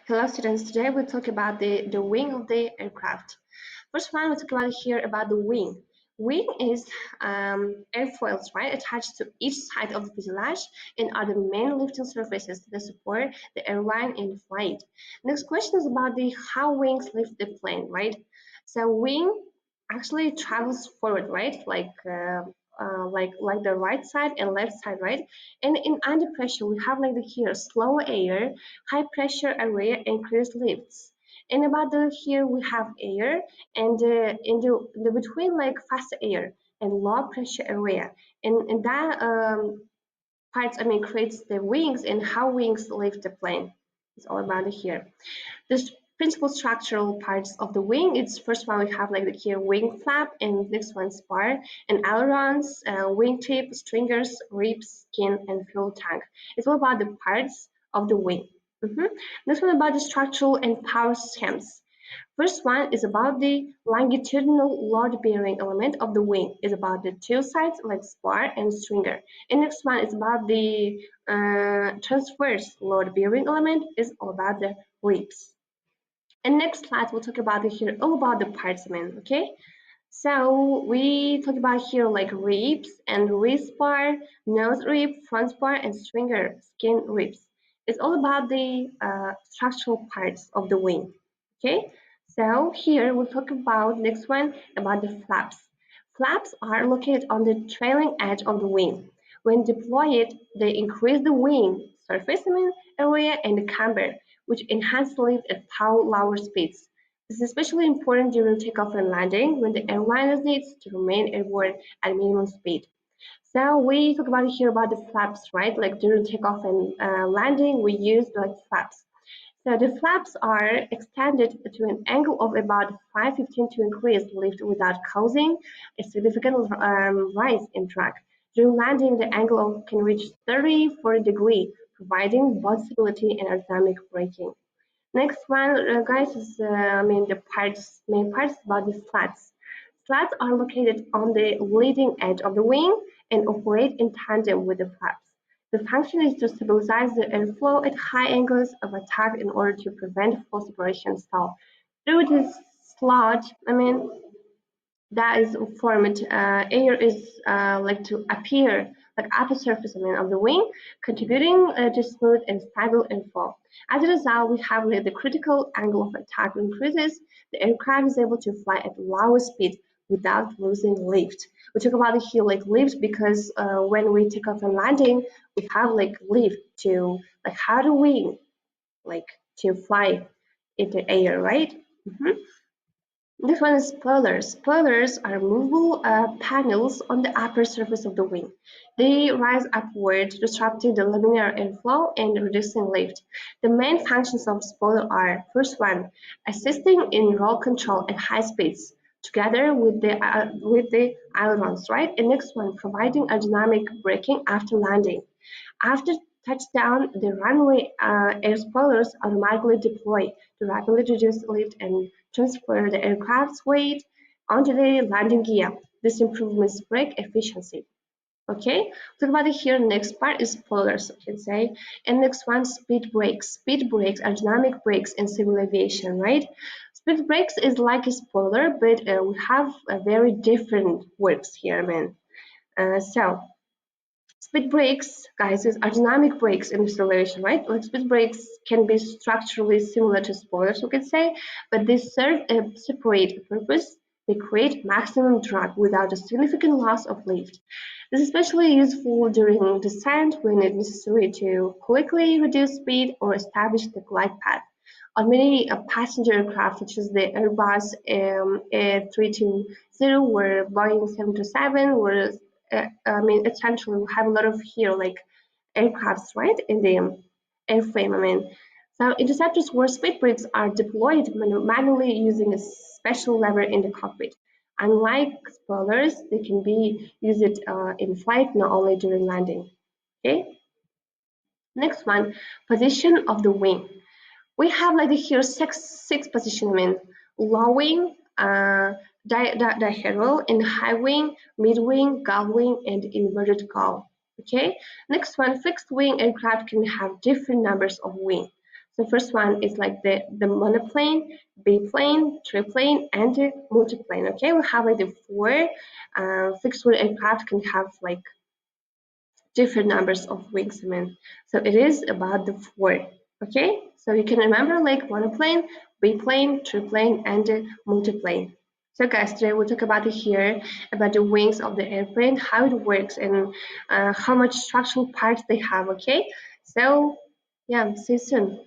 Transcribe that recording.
Hello students, today we'll talk about the wing of the aircraft. First one, we'll talk about here about the wing. Wing is airfoils, right, attached to each side of the fuselage and are the main lifting surfaces that support the airline in flight. Next question is about the how wings lift the plane, right? So wing actually travels forward, right, like the right side and left side, right? And in under pressure, we have like the here slow air, high pressure area, increased lifts. And about the here we have air and in the between like fast air and low pressure area and that parts creates the wings and how wings lift the plane. It's all about it here. The principal structural parts of the wing, it's first one we have like the here wing flap and next one spar and ailerons, wingtip, stringers, ribs, skin and fuel tank. It's all about the parts of the wing. Next one about the structural and power schemes. First one is about the longitudinal load-bearing element of the wing. Is about the two sides like spar and stringer. And next one is about the transverse load-bearing element. Is all about the ribs. And next slide we'll talk about here all about the parts, man. Okay. So we talk about here like ribs and wrist bar, nose rib, front bar, and stringer skin ribs. It's all about the structural parts of the wing. Okay, so here we'll talk about next one about the flaps. Flaps are located on the trailing edge of the wing. When deployed, they increase the wing surface area and the camber, which enhance lift at lower speeds. This is especially important during takeoff and landing when the airliner needs to remain airborne at minimum speed. So we talk about here about the flaps, right? Like during takeoff and landing, we use like flaps. So the flaps are extended to an angle of about 515 to increase lift without causing a significant rise in drag. During landing, the angle can reach 30-40 degrees, providing both stability and aerodynamic braking. Next one, guys, is the main parts about the slats. Slats are located on the leading edge of the wing and operate in tandem with the flaps. The function is to stabilize the airflow at high angles of attack in order to prevent full separation stall. Through this slot, that is formed, air is like to appear like upper surface of the wing, contributing to smooth and stable airflow. As a result, we have like, the critical angle of attack increases. The aircraft is able to fly at lower speed without losing lift. We talk about here like lift because when we take off and landing, we have like lift to like how do we like to fly in the air, right? Mhm. This one is spoilers. Spoilers are movable panels on the upper surface of the wing. They rise upward, disrupting the laminar airflow and reducing lift. The main functions of spoiler are: first one, assisting in roll control at high speeds, together with the ailerons, right? And next one, providing aerodynamic braking after landing. After touchdown, the runway air spoilers automatically deploy to rapidly reduce lift and transfer the aircraft's weight onto the landing gear. This improves brake efficiency. Okay, talk about it here. Next part is spoilers, I can say. And next one, speed brakes. Speed brakes are dynamic brakes in civil aviation, right? Speed brakes is like a spoiler, but we have a very different works here, man. So speed brakes, guys, are dynamic brakes in acceleration, right? Like speed brakes can be structurally similar to spoilers, we could say, but they serve a separate purpose. They create maximum drag without a significant loss of lift. This is especially useful during descent when it's necessary to quickly reduce speed or establish the glide path. On many passenger aircraft, such as the Airbus A320 or Boeing 727, where essentially we have a lot of here like aircrafts, right, in the airframe. So interceptors where speed brakes are deployed manually using a special lever in the cockpit. Unlike spoilers, they can be used in flight, not only during landing. Okay. Next one, position of the wing. We have like here six position. Low wing, diagonal, and high wing, mid wing, gull wing, and inverted gull. Okay. Next one, fixed wing aircraft can have different numbers of wing. So first one is like the monoplane, biplane, triplane, and the multiplane. Okay, we have like the four. Fixed wing aircraft can have like different numbers of wings. I mean, so it is about the four. Okay, so you can remember like monoplane, biplane, triplane, and the multiplane. So guys, today we'll talk about it here about the wings of the airplane, how it works, and how much structural parts they have. Okay, so yeah, see you soon.